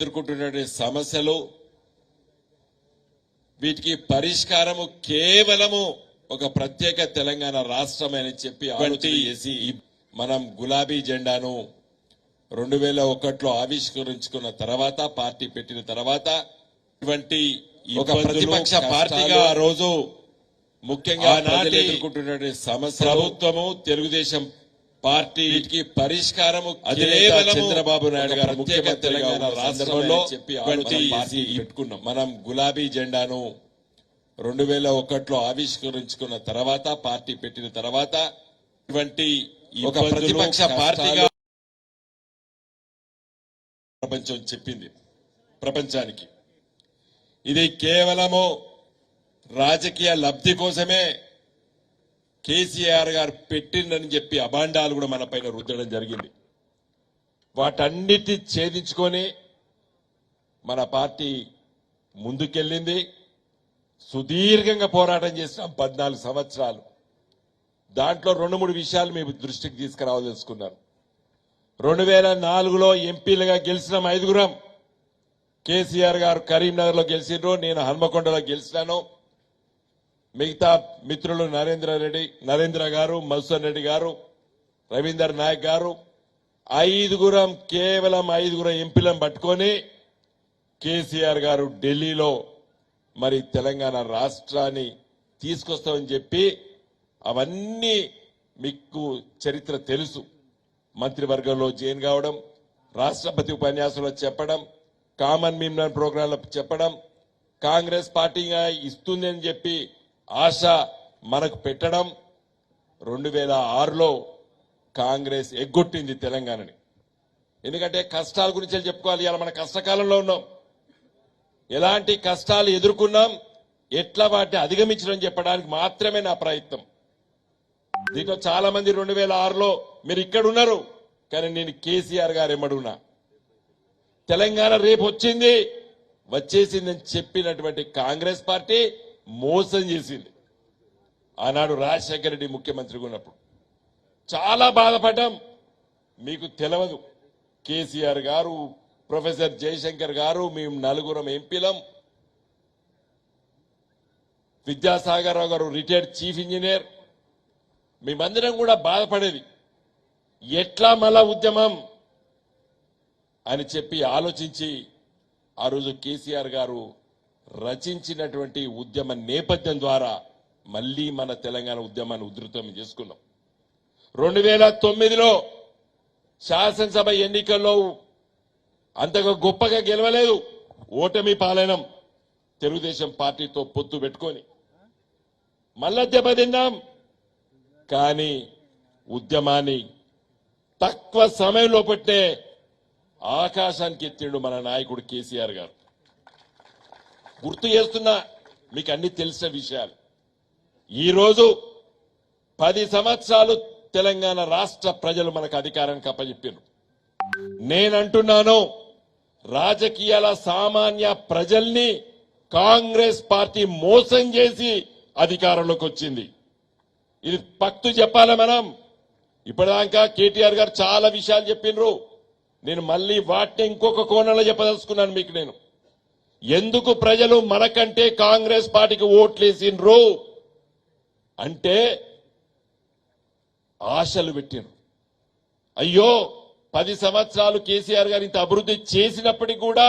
ఎదుర్కొంటున్న సమస్యలు వీటికి పరిష్కారము కేవలము ఒక ప్రత్యేక తెలంగాణ రాష్ట్రమని చెప్పి ఆలోచన చేసి మనం గులాబీ జెండాను 2001లో ఆవిష్కరించుకున్న తర్వాత పార్టీ పెట్టిన తర్వాత ఇటువంటి ఒక ప్రతిపక్ష పార్టీగా ఆ రోజు ముఖ్యంగా ఎదుర్కొంటున్న సమస్య ప్రభుత్వము తెలుగుదేశం పార్టీ వీటికి పరిష్కారము కేవలం చంద్రబాబు నాయుడు గారు ముఖ్యమంత్రి తెలంగాణ రాష్ట్రంలో చెప్పి పెట్టుకున్నాం. మనం గులాబీ జెండాను 2001లో ఆవిష్కరించుకున్న తర్వాత పార్టీ పెట్టిన తర్వాత ఇటువంటి ఒక ప్రతిపక్ష పార్టీగా ప్రపంచం చెప్పింది ప్రపంచానికి. ఇది కేవలము రాజకీయ లబ్ధి కోసమే కేసీఆర్ గారు పెట్టిందని చెప్పి అభాండాలు కూడా మన పైన రుద్దడం జరిగింది. వాటన్నిటి ఛేదించుకొని మన పార్టీ ముందుకెళ్ళింది. సుదీర్ఘంగా పోరాటం చేసినాం 14 సంవత్సరాలు. దాంట్లో 2-3 విషయాలు మీ దృష్టికి తీసుకురావాల్సుకున్నాను. 2004లో ఎంపీలుగా గెలిచినాం 5గురం. కేసీఆర్ గారు కరీంనగర్ లో గెలిచిండ్రు, నేను హన్మకొండలో గెలిచినాను. మిగతా మిత్రులు నరేంద్ర గారు, మధుసూదన్ రెడ్డి గారు, రవీందర్ నాయక్ గారు, 5గురం కేవలం 5గురం ఎంపీలను పట్టుకొని కేసీఆర్ గారు ఢిల్లీలో మరి తెలంగాణ రాష్ట్రాన్ని తీసుకొస్తామని చెప్పి అవన్నీ మీకు చరిత్ర తెలుసు. మంత్రివర్గంలో జాయిన్ కావడం, రాష్ట్రపతి ఉపన్యాసంలో చెప్పడం, కామన్ మినిమం ప్రోగ్రాంలో చెప్పడం, కాంగ్రెస్ పార్టీగా ఇస్తుంది అని చెప్పి ఆశ మనకు పెట్టడం. 2006లో కాంగ్రెస్ ఎగ్గొట్టింది తెలంగాణని. ఎందుకంటే కష్టాల గురించి చెప్పుకోవాలి. ఇలా మన కష్టకాలంలో ఉన్నాం, ఎలాంటి కష్టాలు ఎదుర్కొన్నాం, ఎట్లా వాటిని అధిగమించడం చెప్పడానికి మాత్రమే నా ప్రయత్నం. దీంట్లో చాలా మంది 2006లో మీరు ఇక్కడ ఉన్నారు, కానీ నేను కేసీఆర్ గారు ఎమ్మడున్నా. తెలంగాణ రేపు వచ్చేసిందని చెప్పినటువంటి కాంగ్రెస్ పార్టీ మోసం చేసింది. ఆనాడు రాజశేఖర రెడ్డి ముఖ్యమంత్రిగా ఉన్నప్పుడు చాలా బాధపడ్డాం. మీకు తెలియదు, కేసీఆర్ గారు, ప్రొఫెసర్ జయశంకర్ గారు, మేము 4గురం ఎంపీలం, విద్యాసాగర్ రావు గారు రిటైర్డ్ చీఫ్ ఇంజనీర్, మేమందరం కూడా బాధపడేది ఎట్లా మళ్ళా ఉద్యమం అని చెప్పి ఆలోచించి ఆ రోజు కేసీఆర్ గారు రచించినటువంటి ఉద్యమ నేపథ్యం ద్వారా మళ్లీ మన తెలంగాణ ఉద్యమాన్ని ఉధృతం చేసుకున్నాం. 2009లో శాసనసభ ఎన్నికల్లో అంతగా గొప్పగా గెలవలేదు, ఓటమి పాలైనం. తెలుగుదేశం పార్టీతో పొత్తు పెట్టుకొని మళ్ళా దెబ్బతిన్నాం. కానీ ఉద్యమాన్ని తక్కువ సమయంలో పట్టే ఆకాశానికి ఎత్తిండు మన నాయకుడు కేసీఆర్ గారు. గుర్తు చేస్తున్నా, మీకు అన్ని తెలిసిన విషయాలు. ఈరోజు 10 సంవత్సరాలు తెలంగాణ రాష్ట్ర ప్రజలు మనకు అధికారానికి అప్పచెప్పారు. నేనంటున్నాను, రాజకీయాల సామాన్య ప్రజల్ని కాంగ్రెస్ పార్టీ మోసం చేసి అధికారంలోకి వచ్చింది. ఇది పక్తు చెప్పాలి మనం. ఇప్పటిదాకా కేటీఆర్ గారు చాలా విషయాలు చెప్పిండ్రు, నేను మళ్ళీ వాటిని ఇంకొక కోణంలో చెప్పదలుచుకున్నాను మీకు. నేను ఎందుకు ప్రజలు మనకంటే కాంగ్రెస్ పార్టీకి ఓట్లేసిండ్రు అంటే ఆశలు పెట్టిండ్రు. అయ్యో 10 సంవత్సరాలు కేసీఆర్ గారు ఇంత అభివృద్ధి చేసినప్పటికీ కూడా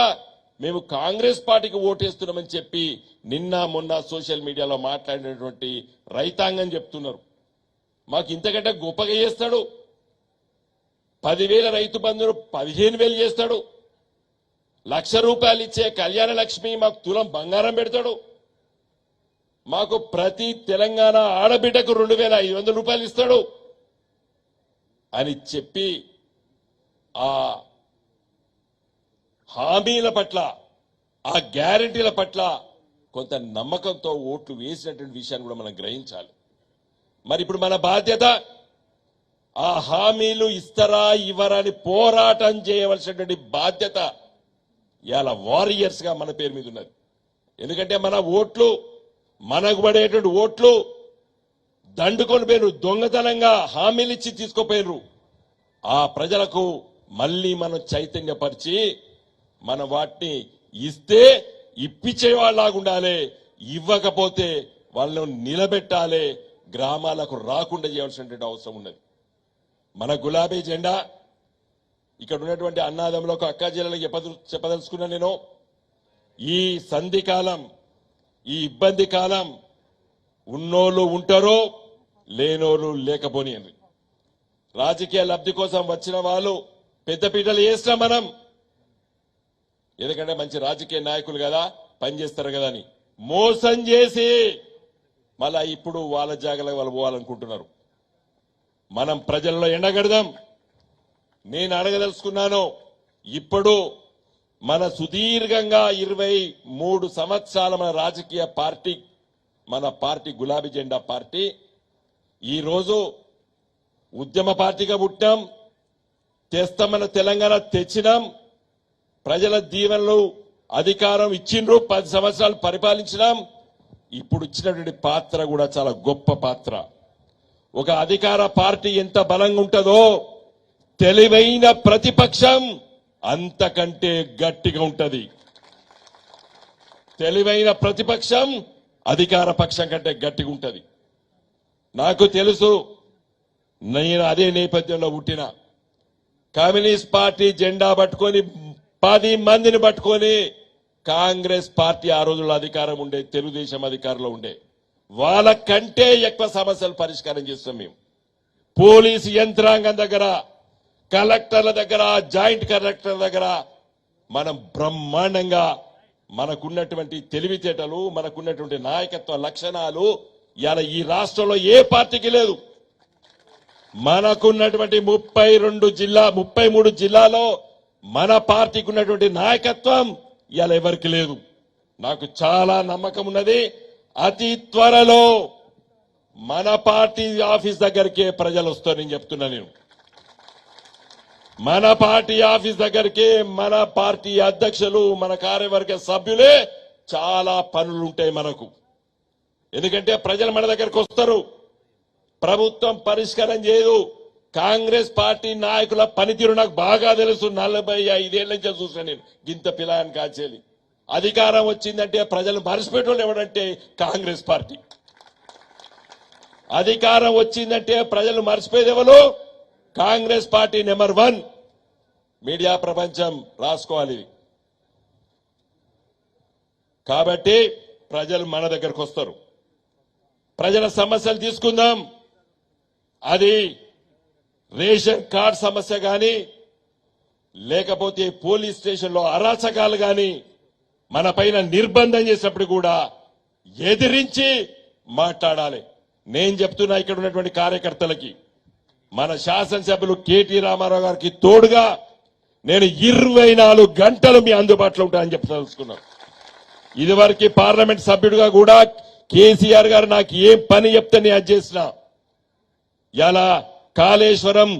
మేము కాంగ్రెస్ పార్టీకి ఓటేస్తున్నామని చెప్పి నిన్న మొన్న సోషల్ మీడియాలో మాట్లాడినటువంటి రైతాంగం చెప్తున్నారు. మాకు ఇంతకంటే గొప్పగా చేస్తాడు, 10,000 రైతు బంధువులు 15,000 చేస్తాడు, ₹1,00,000 ఇచ్చే కళ్యాణ లక్ష్మి మాకు తులం బంగారం పెడతాడు, మాకు ప్రతి తెలంగాణ ఆడబిడ్డకు ₹2,500 ఇస్తాడు అని చెప్పి ఆ హామీల పట్ల, ఆ గ్యారంటీల పట్ల కొంత నమ్మకంతో ఓట్లు వేసినటువంటి విషయాన్ని కూడా మనం గ్రహించాలి. మరి ఇప్పుడు మన బాధ్యత ఆ హామీలు ఇస్తారా ఇవ్వరా అని పోరాటం చేయవలసినటువంటి బాధ్యత ఇవాళ వారియర్స్ గా మన పేరు మీద ఉన్నది. ఎందుకంటే మన ఓట్లు, మనకు పడేటువంటి ఓట్లు దండుకొని పోయినరు, దొంగతనంగా హామీలు ఇచ్చి తీసుకుపోయినరు. ఆ ప్రజలకు మళ్లీ మనం చైతన్యపరిచి మనం వాటిని ఇస్తే ఇప్పించేవాళ్ళలాగా ఉండాలి, ఇవ్వకపోతే వాళ్ళను నిలబెట్టాలి, గ్రామాలకు రాకుండా చేయాల్సినటువంటి అవసరం ఉన్నది. మన గులాబీ జెండా ఇక్కడ ఉన్నటువంటి అన్నాదంలో అక్కా జిల్లాలకు చెప్పదలుచుకున్నా నేను, ఈ సంధి కాలం, ఈ ఇబ్బంది కాలం ఉన్నోళ్ళు ఉంటారో లేనోళ్ళు లేకపోనియండి. రాజకీయ లబ్ధి కోసం వచ్చిన వాళ్ళు పెద్దపీటలు వేసినా మనం, ఎందుకంటే మంచి రాజకీయ నాయకులు కదా, పనిచేస్తారు కదా అని మోసం చేసి మళ్ళా ఇప్పుడు వాళ్ళ జాగాలకు వాళ్ళు పోవాలనుకుంటున్నారు. మనం ప్రజల్లో ఎండగడదాం. నేను అడగదలుచుకున్నాను, ఇప్పుడు మన సుదీర్ఘంగా 23 సంవత్సరాల మన రాజకీయ పార్టీ, మన పార్టీ గులాబీ జెండా పార్టీ ఈరోజు ఉద్యమ పార్టీగా పుట్టాం, తెస్తామన్న తెలంగాణ తెచ్చినాం, ప్రజల దీవెనలు అధికారం ఇచ్చిండ్రు, 10 సంవత్సరాలు పరిపాలించినాం. ఇప్పుడు ఇచ్చినటువంటి పాత్ర కూడా చాలా గొప్ప పాత్ర. ఒక అధికార పార్టీ ఎంత బలంగా ఉంటుందో తెలివైన ప్రతిపక్షం అంతకంటే గట్టిగా ఉంటది. తెలివైన ప్రతిపక్షం అధికార పక్షం కంటే గట్టిగా ఉంటది. నాకు తెలుసు, నేను అదే నేపథ్యంలో పుట్టిన. కమ్యూనిస్ట్ పార్టీ జెండా పట్టుకొని 10 మందిని పట్టుకొని కాంగ్రెస్ పార్టీ ఆ రోజుల్లో అధికారం ఉండే, తెలుగుదేశం అధికారంలో ఉండే, వాళ్ళకంటే ఎక్కువ సమస్యలు పరిష్కారం చేస్తాం మేము. పోలీసు యంత్రాంగం దగ్గర, కలెక్టర్ల దగ్గర, జాయింట్ కలెక్టర్ దగ్గర మనం బ్రహ్మాండంగా మనకున్నటువంటి తెలివితేటలు, మనకున్నటువంటి నాయకత్వ లక్షణాలు ఇవాళ ఈ రాష్ట్రంలో ఏ పార్టీకి లేదు. మనకున్నటువంటి 33 జిల్లాలో మన పార్టీకి ఉన్నటువంటి నాయకత్వం ఇవాళ ఎవరికి లేదు. నాకు చాలా నమ్మకం ఉన్నది, అతి త్వరలో మన పార్టీ ఆఫీస్ దగ్గరికే ప్రజలు వస్తారని చెప్తున్నా నేను. మన పార్టీ ఆఫీస్ దగ్గరికి మన పార్టీ అధ్యక్షులు, మన కార్యవర్గ సభ్యులే చాలా పనులుంటాయి మనకు. ఎందుకంటే ప్రజలు మన దగ్గరకు వస్తారు. ప్రభుత్వం పరిష్కారం చేయదు. కాంగ్రెస్ పార్టీ నాయకుల పనితీరు నాకు బాగా తెలుసు. 45 ఏళ్ల నుంచి చూసాను నేను, గింత పిలాయని కాచేది. అధికారం వచ్చిందంటే ప్రజలు మరిచిపెట్టడం ఎవడంటే కాంగ్రెస్ పార్టీ. అధికారం వచ్చిందంటే ప్రజలు మర్చిపోయేది ఎవరు? Congress party number 1. మీడియా ప్రపంచం రాసుకోవాలి. కాబట్టి ప్రజలు మన దగ్గరకు వస్తారు. ప్రజల సమస్యలు తీసుకుందాం. అది రేషన్ కార్డ్ సమస్య గాని, లేకపోతే పోలీస్ స్టేషన్లో అరాచకాలు గాని, మన పైన నిర్బంధం చేసినప్పుడు కూడా ఎదిరించి మాట్లాడాలి. నేను చెప్తున్నా ఇక్కడ ఉన్నటువంటి కార్యకర్తలకి, మన శాసనసభ్యులు కేటీ రామారావు గారికి తోడుగా నేను 24 గంటలు మీ అందుబాటులో ఉంటానని చెప్పదలుచుకున్నాను. ఇదివరకు పార్లమెంట్ సభ్యుడిగా కూడా కేసీఆర్ గారు నాకు ఏం పని చెప్తే నేను అది చేసిన. ఇలా కాళేశ్వరం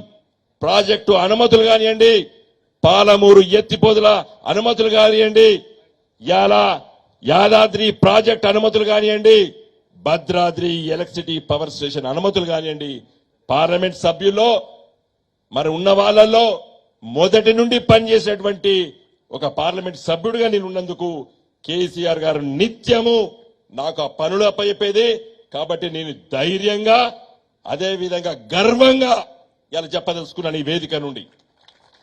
ప్రాజెక్టు అనుమతులు కానివ్వండి, పాలమూరు ఎత్తిపోదుల అనుమతులు కానివ్వండి, ఇలా యాదాద్రి ప్రాజెక్టు అనుమతులు కానివ్వండి, భద్రాద్రి ఎలక్ట్రిసిటీ పవర్ స్టేషన్ అనుమతులు కానివ్వండి, పార్లమెంట్ సభ్యుల్లో మరి ఉన్న వాళ్ళల్లో మొదటి నుండి పనిచేసేటువంటి ఒక పార్లమెంట్ సభ్యుడిగా నేను ఉన్నందుకు కేసీఆర్ గారు నిత్యము నాకు ఆ పనులు అప్పచెప్పేది. కాబట్టి నేను ధైర్యంగా, అదే విధంగా గర్వంగా ఇలా చెప్పదలుచుకున్నాను ఈ వేదిక నుండి.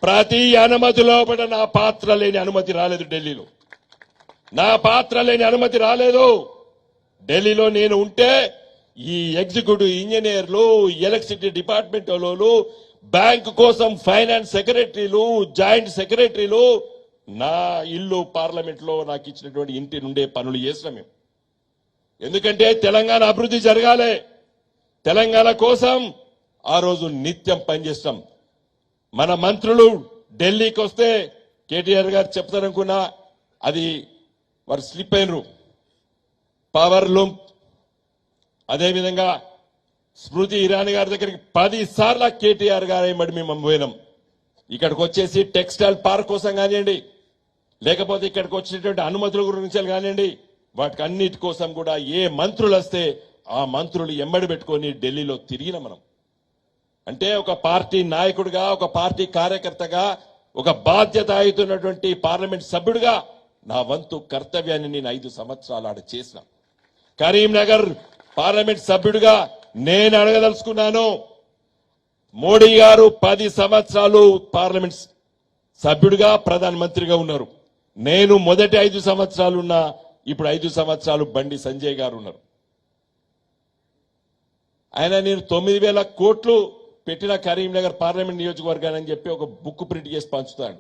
ప్రతి అనుమతి లోపల నా పాత్ర లేని అనుమతి రాలేదు. ఢిల్లీలో నా పాత్ర లేని అనుమతి రాలేదు. ఢిల్లీలో నేను ఉంటే ఈ ఎగ్జిక్యూటివ్ ఇంజనీర్లు, ఎలక్ట్రిసిటీ డిపార్ట్మెంట్ వాళ్ళు, బ్యాంకు కోసం ఫైనాన్స్ సెక్రటరీలు, జాయింట్ సెక్రటరీలు నా ఇల్లు పార్లమెంట్ లో నాకు ఇచ్చినటువంటి ఇంటి నుండే పనులు చేసినాం మేము. ఎందుకంటే తెలంగాణ అభివృద్ధి జరగాలి. తెలంగాణ కోసం ఆ రోజు నిత్యం పనిచేస్తాం. మన మంత్రులు ఢిల్లీకి వస్తే కేటీఆర్ గారు చెప్తారనుకున్నా, అది వారు స్లిప్ అయినరు. పవర్ లూమ్, అదేవిధంగా స్మృతి ఇరానీ గారి దగ్గరికి 10 సార్లు కేటీఆర్ గారు ఏమడి మేము పోయినాం. ఇక్కడికి వచ్చేసి టెక్స్టైల్ పార్క్ కోసం కానివ్వండి, లేకపోతే ఇక్కడికి వచ్చినటువంటి అనుమతుల గురించి కానివ్వండి, వాటికి అన్నిటి కోసం కూడా ఏ మంత్రులు వస్తే ఆ మంత్రులు ఎమ్మడి పెట్టుకొని ఢిల్లీలో తిరిగిన మనం. అంటే ఒక పార్టీ నాయకుడిగా, ఒక పార్టీ కార్యకర్తగా ఒక బాధ్యతాయుతమైనటువంటి పార్లమెంట్ సభ్యుడిగా నా వంతు కర్తవ్యాన్ని నేను 5 సంవత్సరాలు ఆడ చేసిన. కరీంనగర్ పార్లమెంట్ సభ్యుడిగా నేను అడగదలుచుకున్నాను. మోడీ గారు 10 సంవత్సరాలు పార్లమెంట్ సభ్యుడిగా ప్రధానమంత్రిగా ఉన్నారు. నేను మొదటి 5 సంవత్సరాలు ఉన్నా, ఇప్పుడు 5 సంవత్సరాలు బండి సంజయ్ గారు ఉన్నారు. ఆయన నేను 9,000 కోట్లు పెట్టిన కరీంనగర్ పార్లమెంట్ నియోజకవర్గాన్ని అని చెప్పి ఒక బుక్ ప్రింట్ చేసి పంచుతాడు.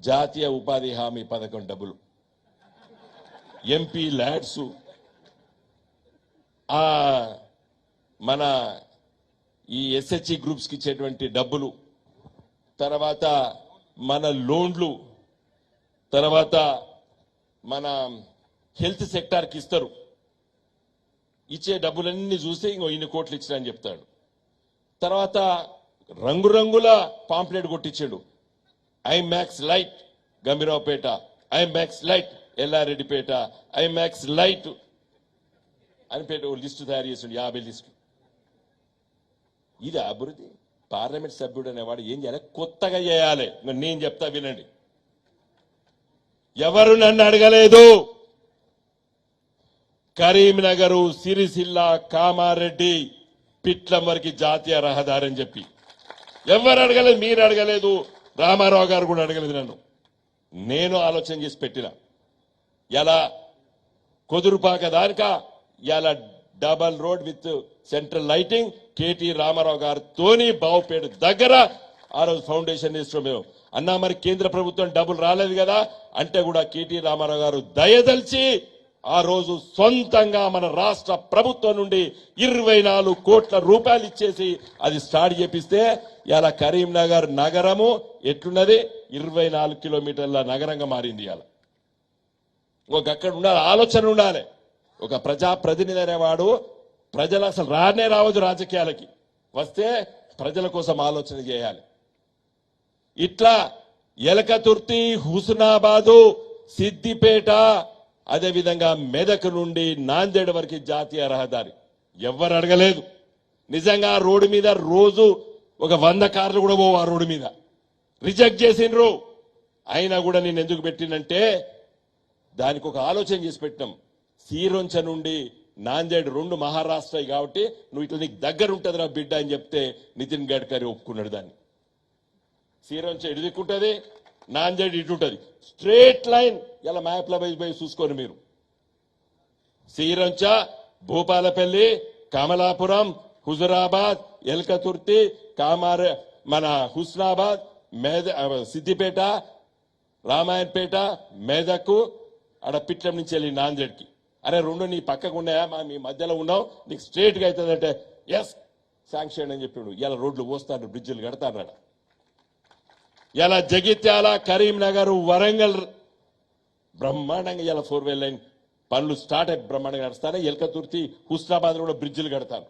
జాతీయ ఉపాధి హామీ పథకం డబ్బులు, ఎంపీ ల్యాడ్స్, మన ఈ ఎస్హెచ్ఈ గ్రూప్స్ కి ఇచ్చేటువంటి డబ్బులు, తర్వాత మన లోన్లు, తర్వాత మన హెల్త్ సెక్టార్ కి ఇస్తారు. ఇచ్చే డబ్బులన్నీ చూస్తే ఇంకో 2 కోట్లు ఇచ్చినా అని చెప్తాడు. తర్వాత రంగురంగుల పాంప్లెట్ కొట్టించాడు. ఐమాక్స్ లైట్ గంభీరావుపేట, ఐమాక్స్ లైట్ ఎల్లారెడ్డిపేట, ఐమాక్స్ లైట్ అని పెట్టి లిస్టు తయారు చేసిండు, 50 లిస్టు. ఇది అభివృద్ధి. పార్లమెంట్ సభ్యుడు అనేవాడు ఏం చేయాలి? కొత్తగా చేయాలి. నేను చెప్తా వినండి. ఎవరు నన్ను అడగలేదు. కరీంనగర్, సిరిసిల్ల, కామారెడ్డి, పిట్లం వరకు జాతీయ రహదారి అని చెప్పి ఎవరు అడగలేదు. మీరు అడగలేదు, రామారావు గారు కూడా అడగలేదు నన్ను. నేను ఆలోచన చేసి పెట్టిన. ఎలా కొదురుపాక దానిక ఇలా double road with central lighting KT Ramarao గారితోని బావుపేట దగ్గర ఆ రోజు ఫౌండేషన్ వేస్తున్నాం మేము. అన్నా మరి కేంద్ర ప్రభుత్వం డబ్బులు రాలేదు కదా అంటే కూడా కేటీ రామారావు గారు దయదలిచి ఆ రోజు సొంతంగా మన రాష్ట్ర ప్రభుత్వం నుండి 24 కోట్ల రూపాయలు ఇచ్చేసి అది స్టార్ట్ చేపిస్తే ఇలా కరీంనగర్ నగరము ఎట్లున్నది? 24 కిలోమీటర్ల నగరంగా మారింది. ఇలా ఒక అక్కడ ఉండాలి, ఆలోచన ఉండాలి. ఒక ప్రజాప్రతినిధి అనేవాడు ప్రజలు అసలు రానే రావద్దు రాజకీయాలకి, వస్తే ప్రజల కోసం ఆలోచన చేయాలి. ఇట్లా ఎలకతుర్తి, హుస్నాబాదు, సిద్దిపేట, అదేవిధంగా మెదక్ నుండి నాందేడ్ వరకు జాతీయ రహదారి ఎవరు అడగలేదు. నిజంగా రోడ్డు మీద రోజు ఒక 100 కార్లు కూడా పోవు. ఆ రోడ్డు మీద రిజెక్ట్ చేసిండ్రు. అయినా కూడా నేను ఎందుకు పెట్టినంటే దానికి ఒక ఆలోచన చేసి పెట్టినాం. సీరొంచ నుండి నాందేడ్ 2 మహారాష్ట్ర కాబట్టి నువ్వు ఇట్లా నీకు దగ్గర ఉంటుంది నా బిడ్డ అని చెప్తే నితిన్ గడ్కరీ ఒప్పుకున్నాడు. దాన్ని సీరొంచ ఇటు దిక్కుంటది, నాందేడ్ ఇటు ఉంటుంది, స్ట్రేట్ లైన్. ఇలా మ్యాప్ల పోయి చూసుకోండి మీరు. సీరొంచ, భూపాలపల్లి, కమలాపురం, హుజురాబాద్, ఎల్కతుర్తి, మన హుస్నాబాద్, సిద్దిపేట, రామాయణపేట, మెదక్, ఆడ పిట్లం నుంచి వెళ్ళి నాందేడ్కి. అరే 2 నీ పక్కకు ఉన్నాయా, మీ మధ్యలో ఉన్నావు, నీకు స్ట్రేట్ గా అవుతుందంటే ఎస్ శాంక్షన్ అని చెప్పాడు. ఇలా రోడ్లు పోస్తాడు, బ్రిడ్జిలు కడతాడు. ఇలా జగిత్యాల, కరీంనగర్, వరంగల్ బ్రహ్మాండంగా ఇలా 4 వే లైన్ పనులు స్టార్ట్ అయ్యి బ్రహ్మాండంగా నడుస్తానే. ఎల్కతుర్తి, హుస్నాబాద్ కూడా బ్రిడ్జిలు కడతాను.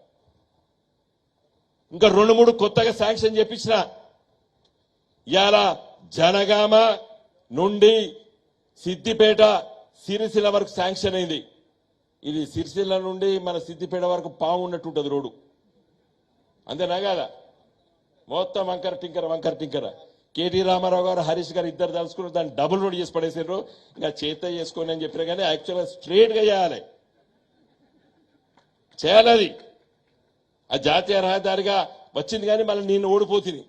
ఇంకా 2-3 కొత్తగా శాంక్షన్ చేపించిన. ఇలా జనగామ నుండి సిద్దిపేట, సిరిసిల్ల వరకు శాంక్షన్ అయింది. ఇది సిరిసిల్ల నుండి మన సిద్దిపేట వరకు పాము ఉన్నట్టు ఉంటుంది రోడ్డు, అంతేనా కాదా? మొత్తం వంకర టింకర. కేటీ రామారావు గారు, హరీష్ గారు ఇద్దరు తలుసుకుని దాన్ని డబుల్ రోడ్ చేసి పడేసారు. ఇంకా చేత చేసుకోండి అని చెప్పినా కానీ యాక్చువల్గా స్ట్రేట్ గా చేయాలి అది. ఆ జాతీయ రహదారిగా వచ్చింది కానీ మళ్ళీ నేను ఓడిపోతుంది.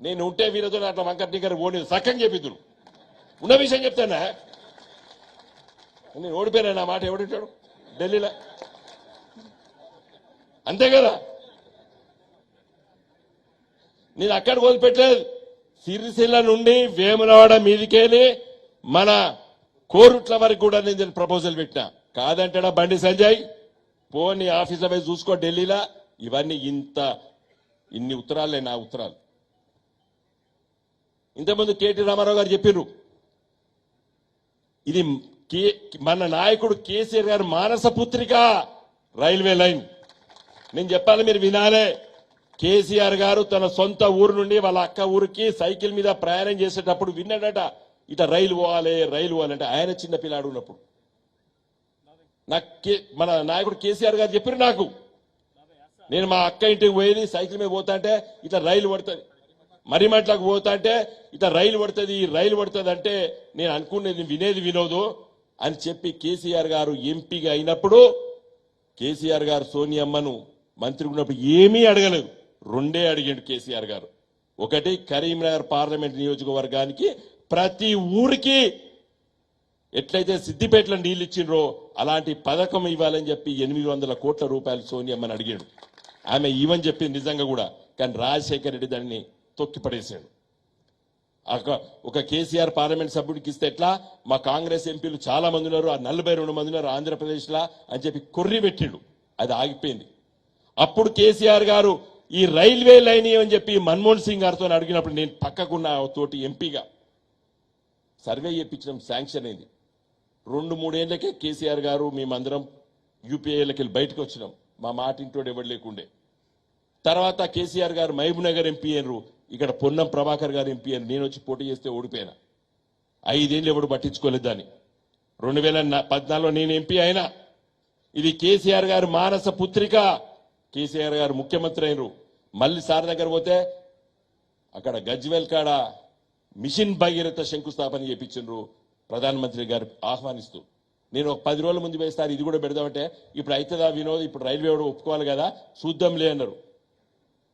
నేను ఉంటే వీళ్ళతో అట్లా వంకర టింకర ఓడి సక్కని చెప్పిద్దురు. ఉన్న విషయం చెప్తానా, నేను ఓడిపోయినా నా మాట ఎవడింటాడు ఢిల్లీలో, అంతే కదా. నేను అక్కడ వదిలిపెట్టలేదు. సిరిసిల్ల నుండి వేములవాడ మీదికెళ్ళి మన కోరుట్ల వరకు కూడా నేను ప్రపోజల్ పెట్టినా. కాదంటాడా బండి సంజయ్? పోనీ ఆఫీసులో పోయి చూసుకో ఢిల్లీలో. ఇవన్నీ ఇన్ని ఉత్తరాలే నా ఉత్తరాలు. ఇంతకుముందు కేటీ రామారావు గారు చెప్పిర్రు, ఇది మన నాయకుడు కేసీఆర్ గారు మానస పుత్రిక రైల్వే లైన్. నేను చెప్పాలి, మీరు వినాలే. కేసీఆర్ గారు తన సొంత ఊరు నుండి వాళ్ళ అక్క ఊరికి సైకిల్ మీద ప్రయాణం చేసేటప్పుడు విన్నాడట, ఇట రైలు పోవాలి అంటే. ఆయన చిన్న పిల్లాడు ఉన్నప్పుడు నాకు మన నాయకుడు కేసీఆర్ గారు చెప్పారు నాకు. నేను మా అక్క ఇంటికి పోయేది సైకిల్ మీద పోతా అంటే ఇట్లా రైలు పడుతుంది. మరిమట్లకు పోతా అంటే ఇట్లా రైలు పడుతుంది అంటే నేను అనుకునేది వినేది వినోదు అని చెప్పి కేసీఆర్ గారు ఎంపీగా అయినప్పుడు కేసీఆర్ గారు సోనియమ్మను మంత్రి ఉన్నప్పుడు ఏమీ అడగలేదు. రెండే అడిగాడు కేసీఆర్ గారు. ఒకటి, కరీంనగర్ పార్లమెంట్ నియోజకవర్గానికి ప్రతి ఊరికి ఎట్లయితే సిద్దిపేటలో నీళ్ళు ఇచ్చిండ్రో అలాంటి పథకం ఇవ్వాలని చెప్పి 800 కోట్ల రూపాయలు సోనియమ్మని అడిగాడు. ఆమె ఇవని చెప్పింది నిజంగా కూడా. కానీ రాజశేఖర రెడ్డి దాన్ని తొక్కిపడేశాడు. ఒక కేసీఆర్ పార్లమెంట్ సభ్యుడికి ఇస్తే ఎట్లా, మా కాంగ్రెస్ ఎంపీలు చాలా మంది ఉన్నారు, 42 మంది ఉన్నారు ఆంధ్రప్రదేశ్లో అని చెప్పి కొర్రి పెట్టిండు. అది ఆగిపోయింది. అప్పుడు కేసీఆర్ గారు ఈ రైల్వే లైన్ అని చెప్పి మన్మోహన్ సింగ్ గారితో అడిగినప్పుడు నేను పక్కకున్న తోటి ఎంపీగా సర్వే చేయించడం శాంక్షన్ అయింది. 2-3 ఏళ్లకే కేసీఆర్ గారు మేమందరం యూపీఏలకి వెళ్ళి బయటకు వచ్చినాం. మా మాట ఇంటోడు ఎవరు లేకుండే. తర్వాత కేసీఆర్ గారు మహబూబ్ నగర్ ఎంపీ అయినరు, ఇక్కడ పొన్నం ప్రభాకర్ గారు ఎంపీ అయినారు. నేను వచ్చి పోటీ చేస్తే ఓడిపోయినా. 5 ఏళ్ళు ఎవడు పట్టించుకోలేదు దాన్ని. 2014లో నేను ఎంపీ అయినా. ఇది కేసీఆర్ గారు మానస పుత్రిక. కేసీఆర్ గారు ముఖ్యమంత్రి అయినరు. మళ్ళీ సార్ దగ్గర పోతే అక్కడ గజ్వెల్ కాడ మిషన్ భగీరథ శంకుస్థాపన చేయించారు ప్రధానమంత్రి గారు ఆహ్వానిస్తూ. నేను ఒక 10 రోజుల ముందు వేస్తారు ఇది కూడా పెడదామంటే ఇప్పుడు అవుతుందా వినోద్, ఇప్పుడు రైల్వే కూడా ఒప్పుకోవాలి కదా చూద్దాంలే అన్నారు.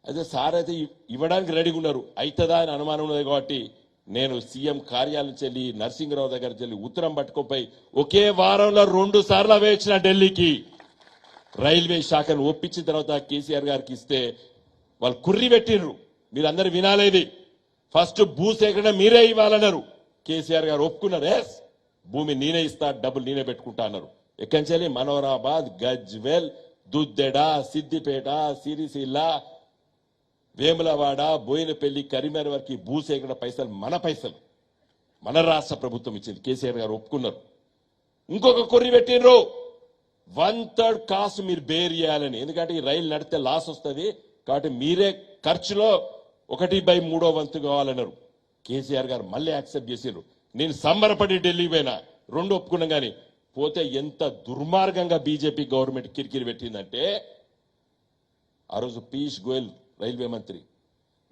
అయితే సార్ అయితే ఇవ్వడానికి రెడీగా ఉన్నారు. అవుతుందా అని అనుమానం ఉన్నది కాబట్టి నేను సీఎం కార్యాలయం నుంచి వెళ్ళి నరసింహరావు దగ్గర వెళ్ళి ఉత్తరం పట్టుకోపోయి ఒకే వారంలో 2 సార్లు వేయించిన ఢిల్లీకి. రైల్వే శాఖను ఒప్పించిన తర్వాత కేసీఆర్ గారికి ఇస్తే వాళ్ళు కుర్రి పెట్టిర్రు. మీరందరూ వినాలేది. ఫస్ట్ భూసేకరణ మీరే ఇవ్వాలన్నారు. కేసీఆర్ గారు ఒప్పుకున్నారు. ఎస్, భూమి నేనే ఇస్తా, డబ్బులు నేనే పెట్టుకుంటా అన్నారు. ఎక్కంచెల్లి మనోరాబాద్, గజ్వెల్, దుద్దెడ, సిద్దిపేట, సిరిసిల్ల, వేములవాడ, బోయినపల్లి, కరీంనగర్ వరకు భూసేకరణ పైసలు మన రాష్ట్ర ప్రభుత్వం ఇచ్చింది. కేసీఆర్ గారు ఒప్పుకున్నారు. ఇంకొక కొర్రి పెట్టినరు, 1/3 కాస్ట్ మీరు బేర్ చేయాలని. ఎందుకంటే ఈ రైలు నడితే లాస్ వస్తుంది కాబట్టి మీరే ఖర్చులో 1/3 వంతు కావాలన్నారు. కేసీఆర్ గారు మళ్ళీ యాక్సెప్ట్ చేశారు. నేను సంబరపడి ఢిల్లీ పోయినా, 2 ఒప్పుకున్నాం. కానీ పోతే ఎంత దుర్మార్గంగా బీజేపీ గవర్నమెంట్ కిరికిరి పెట్టిందంటే, ఆ రోజు పీయూష్ గోయల్ రైల్వే మంత్రి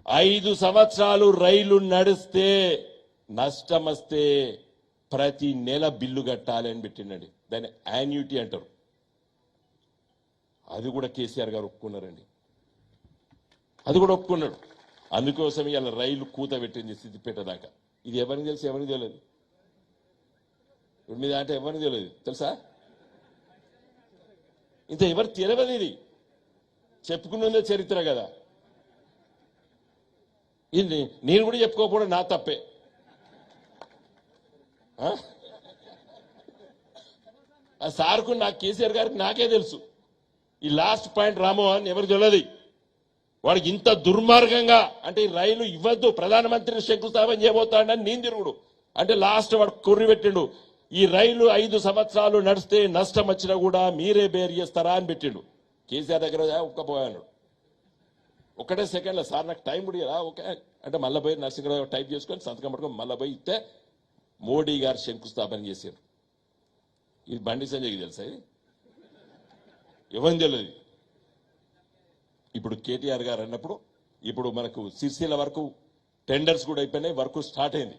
5 సంవత్సరాలు రైలు నడిస్తే నష్టం వస్తే ప్రతి నెల బిల్లు కట్టాలి అని పెట్టిండండి. దాన్ని యాన్యుటీ అంటారు. అది కూడా కేసీఆర్ గారు ఒప్పుకున్నారండి. అది కూడా ఒప్పుకున్నాడు. అందుకోసం ఇలా రైలు కూత పెట్టింది సిద్దిపేట దాకా. ఇది ఎవరికి తెలుసు, ఎవరికి తెలియదు. మీద అంటే ఎవరికి తెలియదు తెలుసా? ఇంత ఎవరు తెలియదు. ఇది చెప్పుకున్నదే చరిత్ర కదా. ఇది నేను కూడా చెప్పుకోకపోవడం నా తప్పే. ఆ సార్కు నాకు కేసీఆర్ గారికి నాకే తెలుసు. ఈ లాస్ట్ పాయింట్ రామోహన్ ఎవరికి తెలియదు. వాడికి ఇంత దుర్మార్గంగా అంటే ఈ రైలు ఇవ్వద్దు, ప్రధానమంత్రి శంకుస్థాపన చేయబోతాడని నేను తిరుగుడు అంటే లాస్ట్ వాడు కొర్రి పెట్టిండు. ఈ రైలు 5 సంవత్సరాలు నడిస్తే నష్టం వచ్చినా కూడా మీరే బేర్ చేస్తారా అని పెట్టిండు. కేసీఆర్ దగ్గర ఒక్కపోయాడు. ఒకటే సెకండ్లో సార్ నాకు టైం కూడా ఓకే అంటే మళ్ళీ పోయి నరసింహరావు టైప్ చేసుకొని సంతకం పట్టుకొని మళ్ళీ పోయి ఇస్తే మోడీ గారు శంకుస్థాపన చేశారు. ఇది బండి సంజయ్కి తెలుసా? ఇది ఎవరిని తెలియదు. ఇప్పుడు కేటీఆర్ గారు అన్నప్పుడు ఇప్పుడు మనకు సిరిసిల్ల వరకు టెండర్స్ కూడా అయిపోయినాయి, వర్క్ స్టార్ట్ అయింది.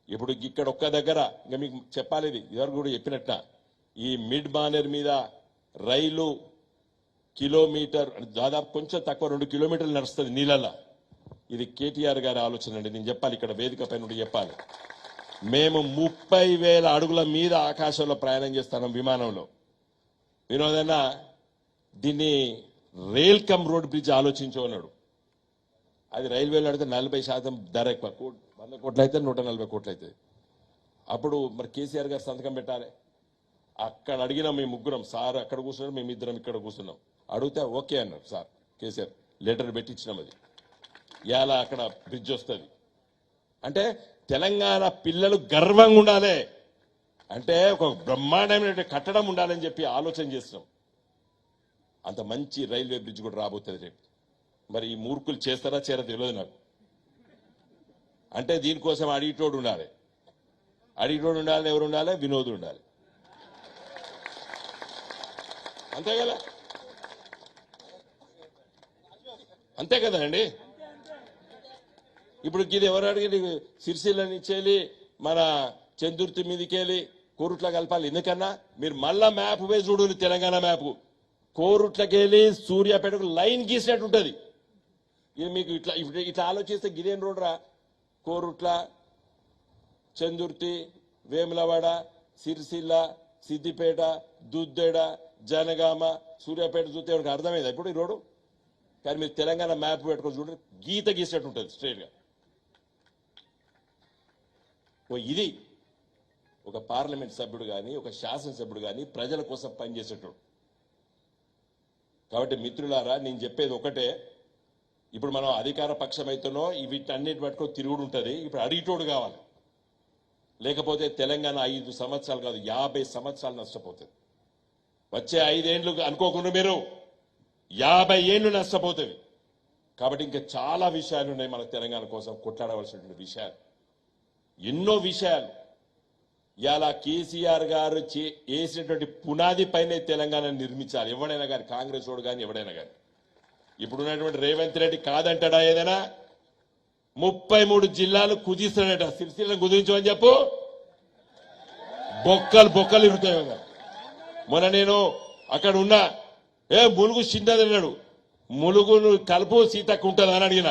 ఇప్పుడు ఇక్కడ ఒక్క దగ్గర ఇంకా మీకు చెప్పాలి, ఇది ఎవరు కూడా చెప్పినట్ట, ఈ మిడ్ మానేర్ మీద రైలు కిలోమీటర్ దాదాపు కొంచెం తక్కువ 2 కిలోమీటర్లు నడుస్తుంది నీళ్ళల్లో. ఇది కేటీఆర్ గారి ఆలోచన అండి. నేను చెప్పాలి, ఇక్కడ వేదిక పైన చెప్పాలి. మేము 30,000 అడుగుల మీద ఆకాశంలో ప్రయాణం చేస్తున్నాం విమానంలో. వినోదన్న దీన్ని రైల్ కమ్ రోడ్ బ్రిడ్జ్ ఆలోచించు అన్నాడు. అది రైల్వేలో అడిగితే 40% ధర ఎక్కువ, 100 కోట్లు అయితే 140 కోట్లు అవుతుంది. అప్పుడు మరి కేసీఆర్ గారు సంతకం పెట్టాలి. అక్కడ అడిగిన మేము ముగ్గురం, సార్ అక్కడ కూర్చున్నాం, మేము ఇద్దరం ఇక్కడ కూర్చున్నాం. అడిగితే ఓకే అన్నారు సార్. కేసీఆర్ లెటర్ పెట్టించినాం. అది ఇలా అక్కడ బ్రిడ్జ్ వస్తుంది అంటే తెలంగాణ పిల్లలు గర్వంగా ఉండాలి అంటే ఒక బ్రహ్మాండమైన కట్టడం ఉండాలని చెప్పి ఆలోచన చేస్తున్నాం. అంత మంచి రైల్వే బ్రిడ్జ్ కూడా రాబోతుంది రేపు. మరి ఈ మూర్ఖులు చేస్తారా చేరా తెలియదు నాకు. అంటే దీనికోసం అడిగిటోడు ఉండాలి. ఎవరు ఉండాలి? వినోద్ ఉండాలి. అంతే కదా, అంతే కదా అండి. ఇప్పుడు ఇది ఎవరు అడిగి సిరిసిల్ల నుంచి వెళ్ళి మన చందుర్తి మీదకి వెళ్ళి కోరుట్ల కలపాలి. ఎందుకన్నా మీరు మళ్ళా మ్యాప్ వేసి చూడు, తెలంగాణ మ్యాప్ కోరుట్లకి వెళ్ళి సూర్యాపేటకు లైన్ గీసినట్టు ఉంటది. ఇది మీకు ఇట్లా ఇట్లా ఆలోచిస్తే గిదేం రోడ్ రా, కోరుట్ల, చందుర్తి, వేములవాడ, సిరిసిల్ల, సిద్దిపేట, దుద్దేడ, జనగామ, సూర్యాపేట చూస్తే ఎవరికి అర్థమైంది ఇప్పుడు ఈ రోడ్డు. కానీ మీరు తెలంగాణ మ్యాప్ పెట్టుకొని చూడండి, గీత గీసినట్టు ఉంటుంది స్ట్రైట్ గా. ఇది ఒక పార్లమెంట్ సభ్యుడు కానీ ఒక శాసనసభ్యుడు కానీ ప్రజల కోసం పనిచేసేటోడు. కాబట్టి మిత్రులారా, నేను చెప్పేది ఒకటే, ఇప్పుడు మనం అధికార పక్షం అయితేనో వీటన్నిటి పట్టుకొని తిరుగుడు ఉంటుంది. ఇప్పుడు అడిగేటోడు కావాలి, లేకపోతే తెలంగాణ 5 సంవత్సరాలు కాదు 50 సంవత్సరాలు నష్టపోతుంది. వచ్చే 5 ఏళ్ళు అనుకోకుండా మీరు 50 ఏళ్ళు నష్టపోతుంది. కాబట్టి ఇంకా చాలా విషయాలు ఉన్నాయి మన తెలంగాణ కోసం కొట్లాడవలసినటువంటి విషయాలు, ఎన్నో విషయాలు. ఇలా కేసీఆర్ గారు వేసినటువంటి పునాది పైనే తెలంగాణ నిర్మించాలి. ఎవడైనా కానీ, కాంగ్రెస్ వాడు కానీ ఎవడైనా కానీ. ఇప్పుడున్నటువంటి రేవంత్ రెడ్డి కాదంటాడా ఏదైనా? 33 జిల్లాలు కుదిస్తాడట. సిరిసిల్లను కుదిరించమని చెప్పు, బొక్కలు ఇరుతాయి. మొన్న నేను అక్కడ ఉన్నా, ములుగు చిన్నది అన్నాడు. ములుగును కలుపు సీతకు ఉంటుంది అని అడిగిన,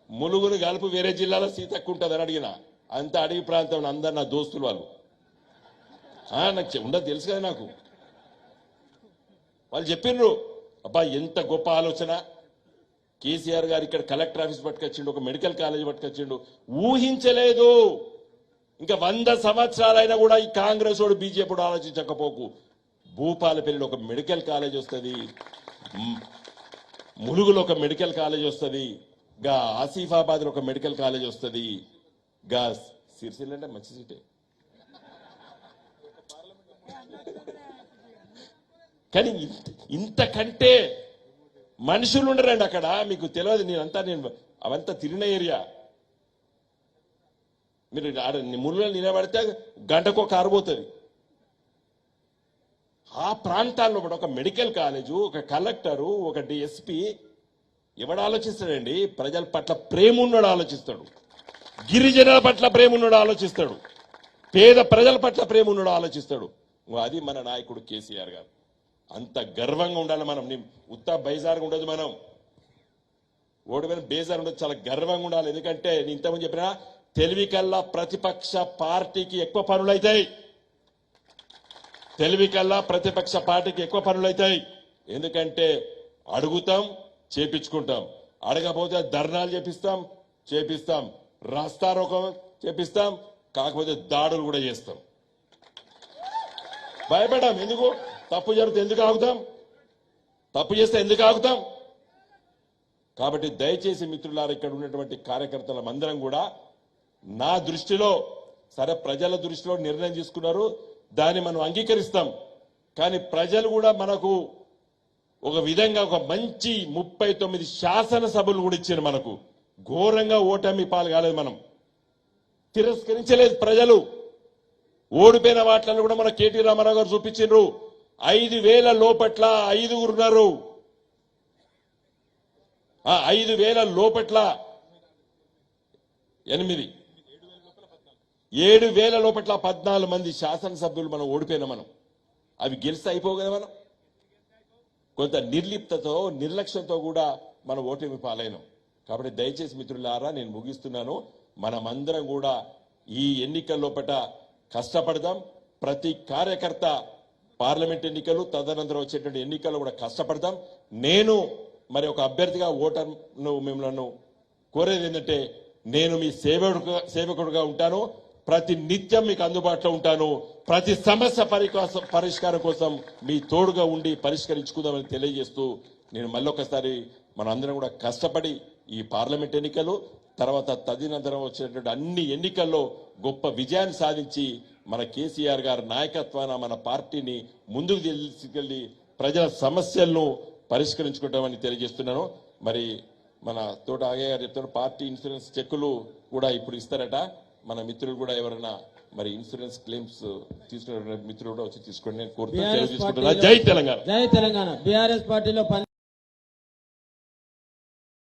ములుగును కలుపు వేరే జిల్లాలో సీతకు ఉంటుంది అని అడిగిన. అంత అడవి ప్రాంతం, అందరు నా దోస్తులు వాళ్ళు. నాకు ఉండదు తెలుసు కదా నాకు. వాళ్ళు చెప్పిండ్రు, అబ్బా ఎంత గొప్ప ఆలోచన. కేసీఆర్ గారు ఇక్కడ కలెక్టర్ ఆఫీస్ పట్టుకొచ్చిండు, ఒక మెడికల్ కాలేజ్ పట్టుకొచ్చిండు. ఊహించలేదు. ఇంకా 100 సంవత్సరాలైనా కూడా ఈ కాంగ్రెస్ వాడు బీజేపీ ఆలోచించకపోకు. భూపాలపల్లిలో ఒక మెడికల్ కాలేజ్ వస్తుంది, ములుగులో ఒక మెడికల్ కాలేజ్ వస్తుంది, గా ఆసిఫాబాద్ లో ఒక మెడికల్ కాలేజ్ వస్తుంది, గా సిరిసిల్ల అంటే మంచి సీటే. కానీ ఇంతకంటే మనుషులు ఉండరండి అక్కడ. మీకు తెలియదు, నేను అవంతా తిరిగిన ఏరియా. మీరు ముళ్ళు నిలబడితే గంటకో కారు పోతుంది. ఆ ప్రాంతాల్లో ఒక మెడికల్ కాలేజు, ఒక కలెక్టరు, ఒక డిఎస్పీ ఎవడు ఆలోచిస్తాడండి? ప్రజల పట్ల ప్రేమ ఉన్నాడు ఆలోచిస్తాడు, గిరిజనుల పట్ల ప్రేమ ఉన్నాడు ఆలోచిస్తాడు, పేద ప్రజల పట్ల ప్రేమ ఉన్నాడు ఆలోచిస్తాడు. అది మన నాయకుడు కేసీఆర్ గారు. అంత గర్వంగా ఉండాలి మనం. ఉత్తా బైజార్గా ఉండదు మనం, ఓడిపోయిన బేజార్ ఉండదు, చాలా గర్వంగా ఉండాలి. ఎందుకంటే నేను ఇంతకుముందు చెప్పినా, తెలివి కల్లా ప్రతిపక్ష పార్టీకి ఎక్కువ పనులు అవుతాయి. తెలివి కల్లా ప్రతిపక్ష పార్టీకి ఎక్కువ పనులు అవుతాయి. ఎందుకంటే అడుగుతాం, చేపించుకుంటాం. అడగకపోతే ధర్నాలు చేపిస్తాం, రాస్తారోకం చేపిస్తాం, కాకపోతే దాడులు కూడా చేస్తాం. భయపడ్డాం. ఎందుకు? తప్పు జరిగితే ఎందుకు ఆగుతాం? తప్పు చేస్తే ఎందుకు ఆగుతాం? కాబట్టి దయచేసి మిత్రులారా, ఇక్కడ ఉన్నటువంటి కార్యకర్తల అందరం కూడా, నా దృష్టిలో సరే ప్రజల దృష్టిలో నిర్ణయం తీసుకున్నారు, దాన్ని మనం అంగీకరిస్తాం. కానీ ప్రజలు కూడా మనకు ఒక విధంగా ఒక మంచి 39 శాసనసభలు కూడా ఇచ్చారు మనకు. ఘోరంగా ఓటమి పాలు కాలేదు, మనం తిరస్కరించలేదు. ప్రజలు ఓడిపోయిన వాటిలను కూడా మన కేటీ రామారావు గారు చూపించారు. 5,000 లోపట్ల 5 ఉన్నారు. 5,000 లోపట్ల 8, 7,000 లోపట్ల 14 మంది శాసనసభ్యులు మనం ఓడిపోయినా. మనం అవి గెలిస్తే అయిపో కదా. మనం కొంత నిర్లిప్తతో, నిర్లక్ష్యంతో కూడా మనం ఓటమి పాలైనాం. కాబట్టి దయచేసి మిత్రులారా, నేను ముగిస్తున్నాను. మనమందరం కూడా ఈ ఎన్నికల లోపట కష్టపడదాం. ప్రతి కార్యకర్త పార్లమెంట్ ఎన్నికలు, తదనంతరం వచ్చేటువంటి ఎన్నికల్లో కూడా కష్టపడదాం. నేను మరి ఒక అభ్యర్థిగా ఓటర్ను మిమ్మల్ని కోరేది ఏంటంటే, నేను మీ సేవకుడుగా ఉంటాను. ప్రతి నిత్యం మీకు అందుబాటులో ఉంటాను. ప్రతి సమస్య పరిష్కారం కోసం మీ తోడుగా ఉండి పరిష్కరించుకుందామని తెలియజేస్తూ, నేను మళ్ళొకసారి మనందరం కూడా కష్టపడి ఈ పార్లమెంట్ ఎన్నికలు తర్వాత తదనంతరం వచ్చేటువంటి అన్ని ఎన్నికల్లో గొప్ప విజయాన్ని సాధించి మన కేసీఆర్ గారి నాయకత్వాన మన పార్టీని ముందుకు తీసుకెళ్లి ప్రజల సమస్యలను పరిష్కరించుకుంటామని తెలియజేస్తున్నాను. మరి మన తోట ఆగయ్య గారు చెప్తున్నారు, పార్టీ ఇన్సూరెన్స్ చెక్కులు కూడా ఇప్పుడు ఇస్తారట. మన మిత్రులు కూడా ఎవరైనా మరి ఇన్సూరెన్స్ క్లెయిమ్స్ తీసుకునే మిత్రులు కూడా వచ్చి తీసుకోండి నేను కోరుతున్నాను. జై తెలంగాణ. జై తెలంగాణ. బీఆర్ఎస్ పార్టీలో